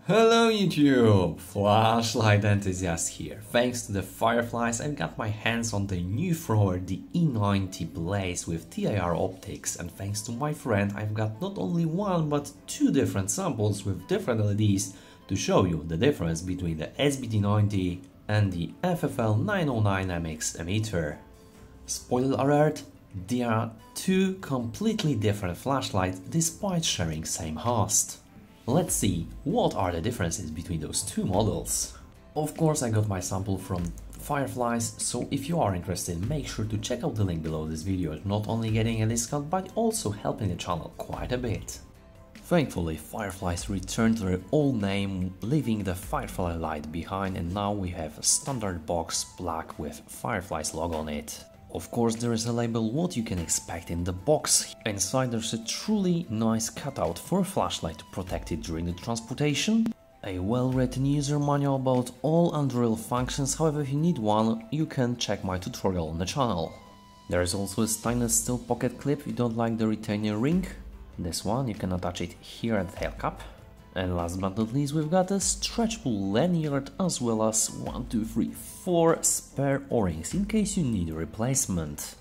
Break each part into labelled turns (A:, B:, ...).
A: Hello YouTube! Flashlight Enthusiast here. Thanks to the Fireflies, I've got my hands on the new thrower, the E90 Blaze with TIR optics, and thanks to my friend, I've got not only one but two different samples with different LEDs to show you the difference between the SBT90 and the FFL909MX emitter. Spoiler alert, they are two completely different flashlights despite sharing same host. Let's see what are the differences between those two models. Of course, I got my sample from Fireflies, so if you are interested, make sure to check out the link below this video, not only getting a discount but also helping the channel quite a bit. Thankfully, Fireflies returned their old name, leaving the Firefly light behind, and now we have a standard box black with Fireflies logo on it. Of course, there is a label what you can expect in the box. Inside there's a truly nice cutout for a flashlight to protect it during the transportation. A well-written user manual about all Unreal functions, however if you need one, you can check my tutorial on the channel. There is also a stainless steel pocket clip if you don't like the retainer ring. This one, you can attach it here at the tail cap. And last but not least, we've got a stretchable lanyard as well as 4 spare O-rings in case you need a replacement.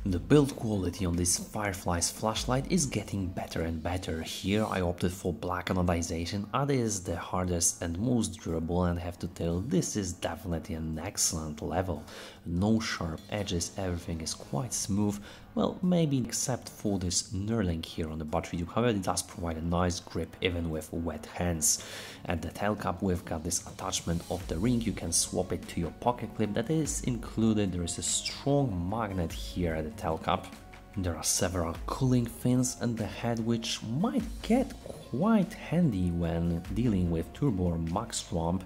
A: The build quality on this Fireflies flashlight is getting better and better. Here I opted for black anodization, as it is the hardest and most durable, and I have to tell this is definitely an excellent level. No sharp edges, everything is quite smooth, well maybe except for this knurling here on the battery tube, however it does provide a nice grip even with wet hands. At the tail cap we've got this attachment of the ring, you can swap it to your pocket clip that is included. There is a strong magnet here at the tail cap. There are several cooling fins at the head which might get quite handy when dealing with turbo or max ramp.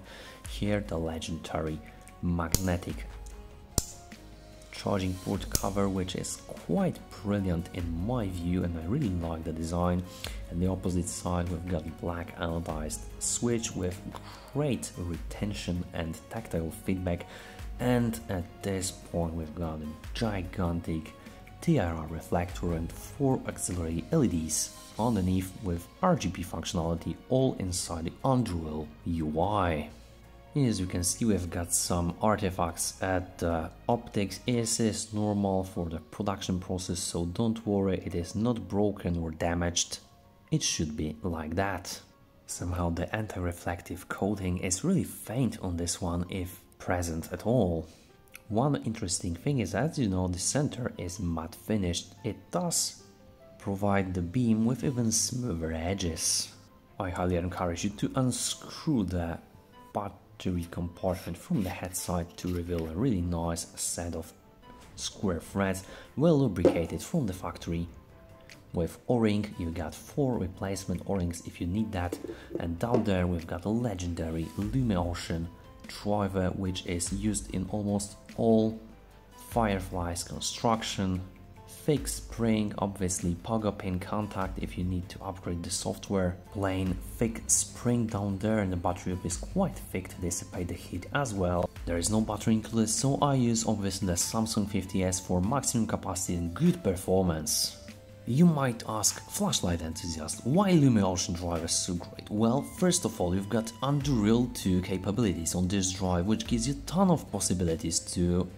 A: Here the legendary magnetic charging port cover, which is quite brilliant in my view, and I really like the design. And the opposite side we've got black anodized switch with great retention and tactile feedback, and at this point we've got a gigantic TIR reflector and 4 auxiliary LEDs underneath with RGB functionality all inside the Unreal UI. As you can see, we've got some artifacts at the optics. It is normal for the production process, so don't worry, it is not broken or damaged. It should be like that. Somehow the anti-reflective coating is really faint on this one, if present at all. One interesting thing is, as you know, the center is matte finished. It does provide the beam with even smoother edges. I highly encourage you to unscrew the battery compartment from the head side to reveal a really nice set of square threads, well lubricated from the factory. With O-ring, you got 4 replacement O-rings if you need that, and down there we've got a legendary Lumen driver which is used in almost all Fireflies construction. Thick spring, obviously pogo pin contact if you need to upgrade the software. Plain thick spring down there, and the battery is quite thick to dissipate the heat as well. There is no battery included, so I use obviously the Samsung 50S for maximum capacity and good performance. You might ask, Flashlight Enthusiast, why Lumen drive is so great? Well, first of all, you've got Unreal 2 capabilities on this drive, which gives you a ton of possibilities to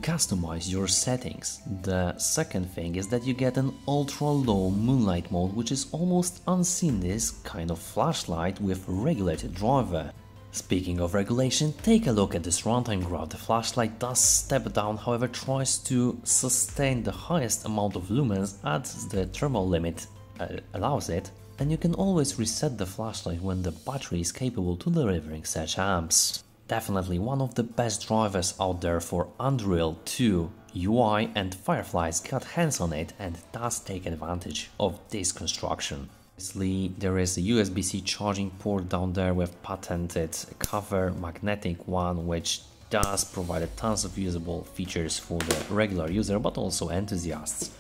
A: customize your settings. The second thing is that you get an ultra low moonlight mode, which is almost unseen this kind of flashlight with regulated driver. Speaking of regulation, take a look at this runtime graph. The flashlight does step down, however tries to sustain the highest amount of lumens as the thermal limit allows it, and you can always reset the flashlight when the battery is capable to delivering such amps. Definitely one of the best drivers out there for Unreal 2 UI, and Fireflies got hands on it and does take advantage of this construction. Obviously, there is a USB-C charging port down there with patented cover, magnetic one, which does provide tons of usable features for the regular user but also enthusiasts.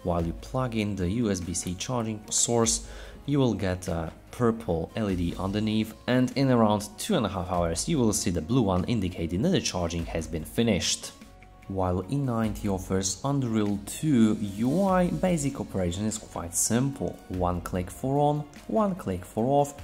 A: While you plug in the USB-C charging source, you will get a purple LED underneath, and in around 2.5 hours you will see the blue one indicating that the charging has been finished. While E90 offers Unreal 2 UI, basic operation is quite simple. One click for on, one click for off,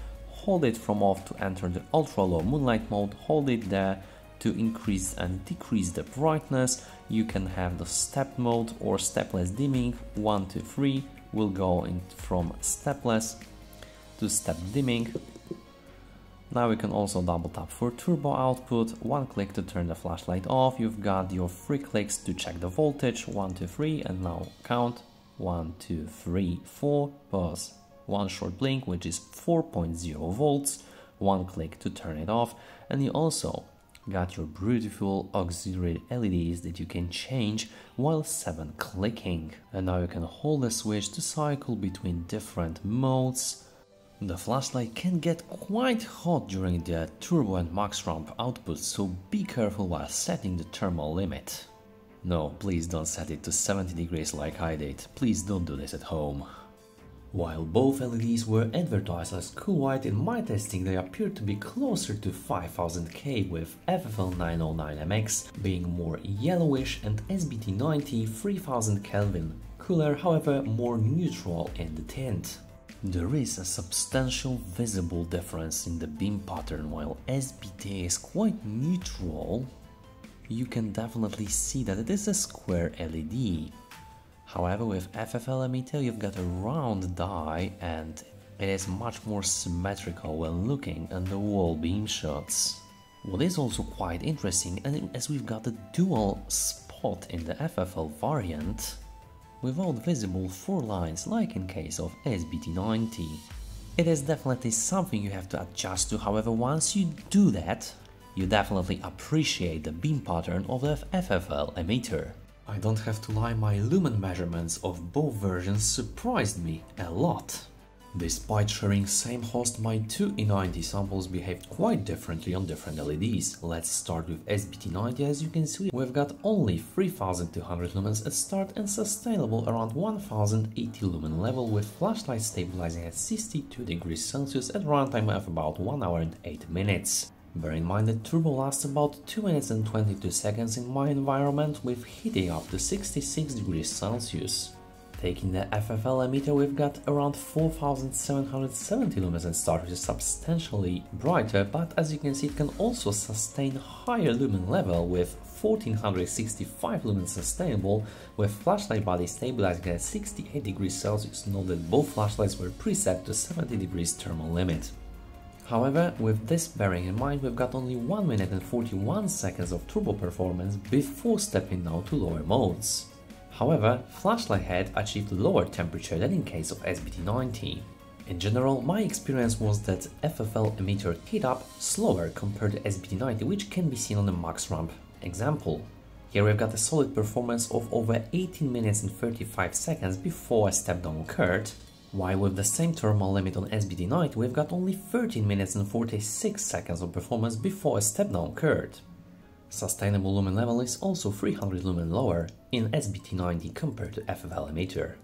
A: hold it from off to enter the ultra low moonlight mode, hold it there to increase and decrease the brightness. You can have the step mode or stepless dimming. 1, 2, 3 will go in from stepless to step dimming. Now we can also double tap for turbo output, 1 click to turn the flashlight off. You've got your 3 clicks to check the voltage, 1, 2, 3, and now count 1, 2, 3, 4, pause, 1 short blink, which is 4.0 volts, 1 click to turn it off, and you also got your beautiful auxiliary LEDs that you can change while 7 clicking. And now you can hold the switch to cycle between different modes. The flashlight can get quite hot during the turbo and max ramp output, so be careful while setting the thermal limit. No, please don't set it to 70 degrees like I did, please don't do this at home. While both LEDs were advertised as cool white, in my testing they appeared to be closer to 5000K, with FFL909MX being more yellowish and SBT90 3000 Kelvin cooler, however more neutral in the tint. There is a substantial visible difference in the beam pattern. While SBT is quite neutral, you can definitely see that it is a square LED. However, with FFL emitter you've got a round die and it is much more symmetrical when looking at the wall beam shots. What is also quite interesting, and as we've got a dual spot in the FFL variant, without visible 4 lines like in case of SBT90. It is definitely something you have to adjust to, however once you do that, you definitely appreciate the beam pattern of the FFL emitter. I don't have to lie, my lumen measurements of both versions surprised me a lot. Despite sharing same host, my two E90 samples behaved quite differently on different LEDs. Let's start with SBT90. As you can see, we've got only 3200 lumens at start and sustainable around 1080 lumen level, with flashlight stabilizing at 62 degrees Celsius at runtime of about 1 hour and 8 minutes. Bear in mind that turbo lasts about 2 minutes and 22 seconds in my environment, with heating up to 66 degrees Celsius. Taking the FFL emitter, we've got around 4770 lumens and start, which is substantially brighter, but as you can see it can also sustain higher lumen level with 1465 lumens sustainable, with flashlight body stabilizing at 68 degrees Celsius. Note that both flashlights were preset to 70 degrees thermal limit. However, with this bearing in mind, we've got only 1 minute and 41 seconds of turbo performance before stepping now to lower modes. However, flashlight head achieved lower temperature than in case of SBT90. In general, my experience was that FFL emitter heat up slower compared to SBT90, which can be seen on the max ramp example. Here we've got a solid performance of over 18 minutes and 35 seconds before a step down occurred, while with the same thermal limit on SBT90 we've got only 13 minutes and 46 seconds of performance before a step down occurred. Sustainable lumen level is also 300 lumen lower in SBT90 compared to FFL emitter.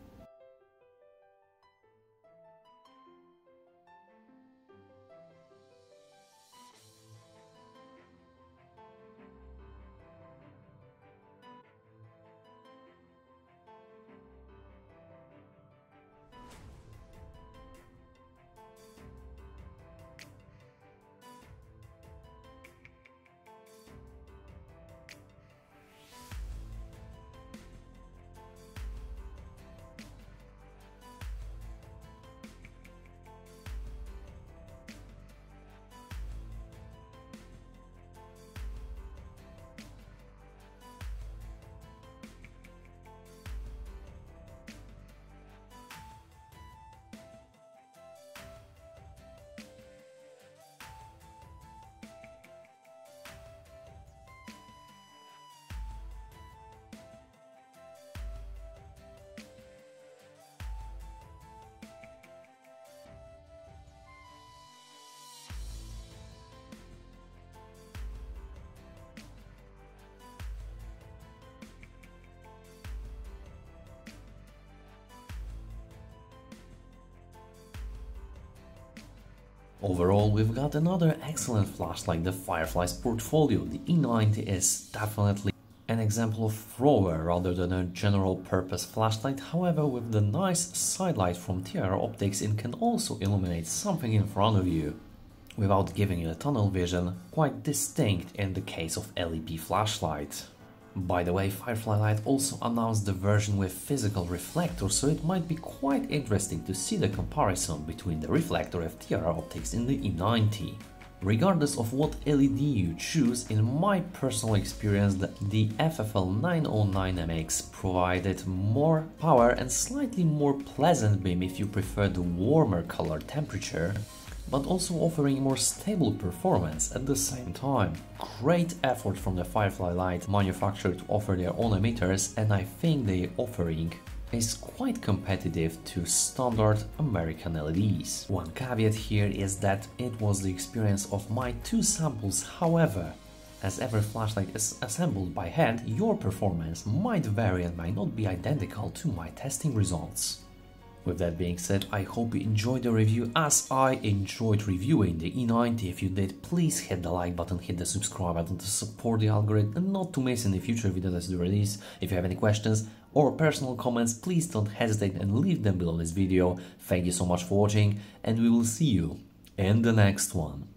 A: Overall, we've got another excellent flashlight, the Fireflies portfolio. The E90 is definitely an example of thrower rather than a general purpose flashlight. However, with the nice sidelight from TR Optics, it can also illuminate something in front of you. without giving you a tunnel vision, quite distinct in the case of LED flashlight. By the way, Firefly Lite also announced the version with physical reflector, so it might be quite interesting to see the comparison between the reflector FTR optics in the E90. Regardless of what LED you choose, in my personal experience the FFL909MX provided more power and slightly more pleasant beam if you prefer the warmer color temperature, but also offering more stable performance at the same time. Great effort from the Firefly Lite manufacturer to offer their own emitters, and I think their offering is quite competitive to standard American LEDs. One caveat here is that it was the experience of my 2 samples, however, as every flashlight is assembled by hand, your performance might vary and might not be identical to my testing results. With that being said, I hope you enjoyed the review as I enjoyed reviewing the E90. If you did, please hit the like button, hit the subscribe button to support the algorithm and not to miss any future videos as they release. If you have any questions or personal comments, please don't hesitate and leave them below this video. Thank you so much for watching, and we will see you in the next one.